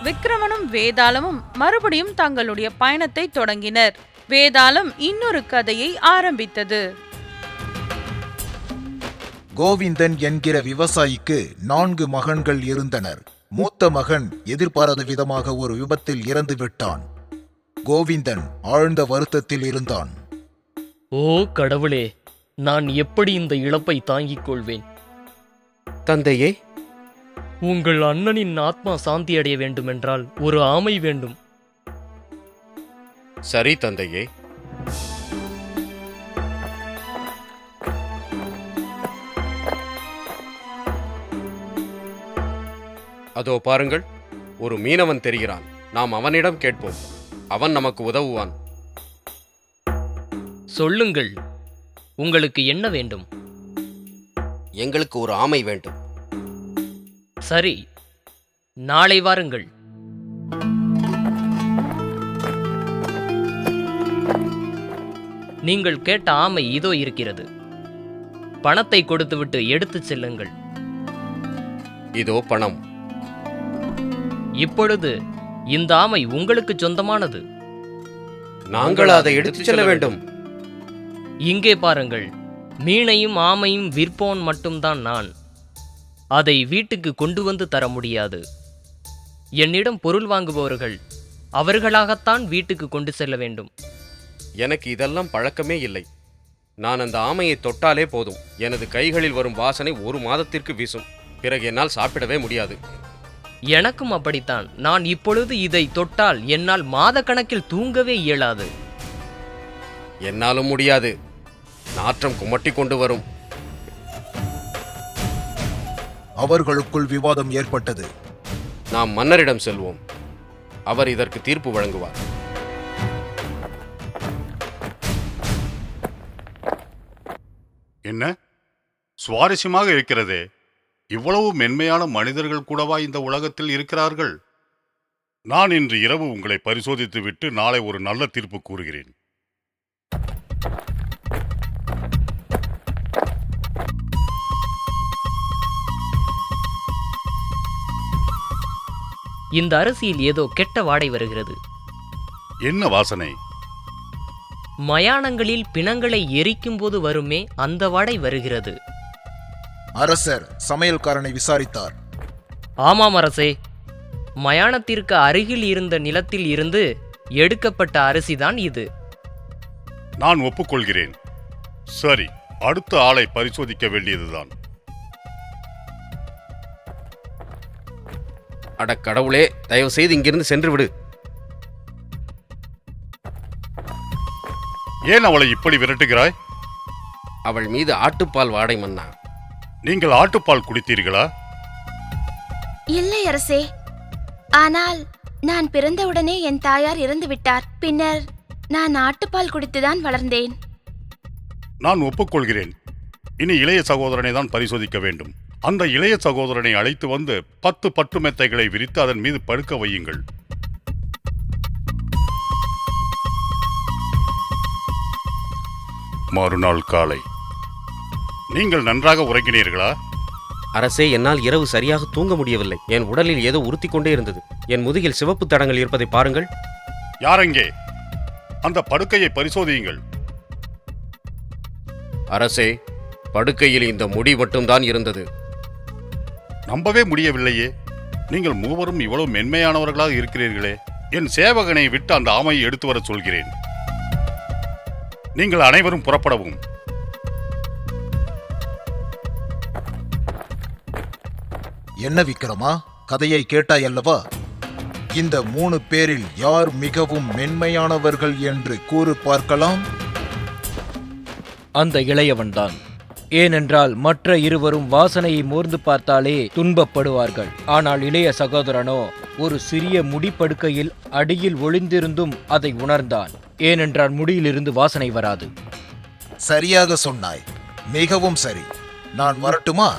விக்கிரமனும் வேதாளமும் மறுபடியும் தங்களுடைய பயணத்தை தொடங்கினர். வேதாளம் இன்னொரு கதையை ஆரம்பித்தது. கோவிந்தன் என்கிற விவசாயிக்கு 4 மகன்கள் இருந்தனர். மூத்த மகன் எதிர்பாராத விதமாக ஒரு விபத்தில் இறந்து விட்டான். கோவிந்தன் ஆழ்ந்த வருத்தத்தில் இருந்தான். ஓ கடவுளே, நான் எப்படி இந்த இழப்பை தாங்கிக் கொள்வேன்? தந்தையே, உங்கள் அண்ணனின் ஆத்மா சாந்தி அடைய வேண்டுமென்றால் ஒரு ஆமை வேண்டும். சரி தந்தையே. அதோ பாருங்கள், ஒரு மீனவன் தெரிகிறான். நாம் அவனிடம் கேட்போம். அவன் நமக்கு உதவுவான். சொல்லுங்கள், உங்களுக்கு என்ன வேண்டும்? எங்களுக்கு ஒரு ஆமை வேண்டும். சரி, நாளை வாருங்கள். நீங்கள் கேட்ட ஆமை இதோ இருக்கிறது. பணத்தை கொடுத்துவிட்டு எடுத்துச் செல்லுங்கள். இதோ பணம். இப்பொழுது இந்த ஆமை உங்களுக்கு சொந்தமானது. நாங்கள் அதை எடுத்துச் செல்ல வேண்டும். இங்கே பாருங்கள், மீனையும் ஆமையும் விற்போன் மட்டும்தான் நான். அதை வீட்டுக்கு கொண்டு வந்து தர முடியாது. என்னிடம் பொருள் வாங்குபவர்கள் அவர்களாகத்தான் வீட்டுக்கு கொண்டு செல்ல வேண்டும். எனக்கு இதெல்லாம் பழக்கமே இல்லை. நான் அந்த ஆமையை தொட்டாலே போதும், எனது கைகளில் வரும் வாசனை 1 மாதத்திற்கு வீசும். பிறகு என்னால் சாப்பிடவே முடியாது. எனக்கும் அப்படித்தான். நான் இப்பொழுது இதை தொட்டால் என்னால் மாத கணக்கில் தூங்கவே இயலாது. என்னாலும் முடியாது. நாற்றம் குமட்டி கொண்டு வரும். அவர்களுக்குள் விவாதம் ஏற்பட்டது. நாம் மன்னரிடம் செல்வோம். அவர் இதற்கு தீர்ப்பு வழங்குவார். என்ன சுவாரஸ்யமாக இருக்கிறதே! இவ்வளவு மென்மையான மனிதர்கள் கூடவா இந்த உலகத்தில் இருக்கிறார்கள்? நான் இன்று இரவு உங்களை பரிசோதித்து விட்டு நாளை ஒரு நல்ல தீர்ப்பு கூறுகிறேன். இந்த அரிசியில் ஏதோ கெட்ட வாடை வருகிறது. என்ன வாசனை? மயானங்களில் பிணங்களை எரிக்கும் போது வருமே அந்த வாடை வருகிறது. அரசர் சமையல்காரனை விசாரித்தார். ஆமாம் அரசே, மயானத்திற்கு அருகில் இருந்த நிலத்தில் இருந்து எடுக்கப்பட்ட அரிசிதான் இது. நான் ஒப்புக்கொள்கிறேன். சரி, அடுத்த ஆளை பரிசோதிக்க வேண்டியதுதான். அட கடவுளே, தயவு செய்து இங்கிருந்து சென்று விடு. ஏன் அவளை இப்படி விரட்டுகிறாய்? அவள் மீது ஆட்டுப்பால் வாடை மன்னா. நீங்கள் ஆட்டுப்பால் குடித்தீர்களா? இல்லை அரசே. ஆனால் நான் பிறந்தவுடனே என் தாயார் இறந்து விட்டார். பின்னர் நான் ஆட்டுப்பால் குடித்துதான் வளர்ந்தேன். நான் ஒப்புக்கொள்கிறேன். இனி இளைய சகோதரனை தான் பரிசோதிக்க வேண்டும். அந்த இளைய சகோதரனை அழைத்து வந்து 10 பட்டு மெத்தைகளை விரித்து அதன் மீது படுக்க வையுங்கள். மறுநாள் காலை. நீங்கள் நன்றாக உறங்கினீர்களா? அரசே, என்னால் இரவு சரியாக தூங்க முடியவில்லை. என் உடலில் ஏதோ உறுத்திக் கொண்டே இருந்தது. என் முதுகில் சிவப்பு தடங்கள் இருப்பதை பாருங்கள். யாரெங்கே? அந்த படுக்கையை பரிசோதியுங்கள். அரசே, படுக்கையில் இந்த முடி மட்டும்தான் இருந்தது. நம்பவே முடியவில்லையே. நீங்கள் மூவரும் இவ்வளவு மென்மையானவர்களாக இருக்கிறீர்களே. என் சேவகனை விட்டு அந்த ஆமையை எடுத்து வர சொல்கிறேன். நீங்கள் அனைவரும் புறப்படவும். என்ன விக்ரமா, கதையை கேட்டாய் அல்லவா? இந்த 3 பேரில் யார் மிகவும் மென்மையானவர்கள் என்று கூறு பார்க்கலாம். அந்த இளையவன்தான். ஏனென்றால் மற்ற இருவரும் வாசனையை மோர்ந்து பார்த்தாலே துன்பப்படுவார்கள். ஆனால் இளைய சகோதரனோ ஒரு சிறிய முடிப்படுக்கையில் அடியில் ஒளிந்திருந்தும் அதை உணர்ந்தான். ஏனென்றால் முடியிலிருந்து வாசனை வராது. சரியாக சொன்னாய். மிகவும் சரி. நான் வரட்டுமா?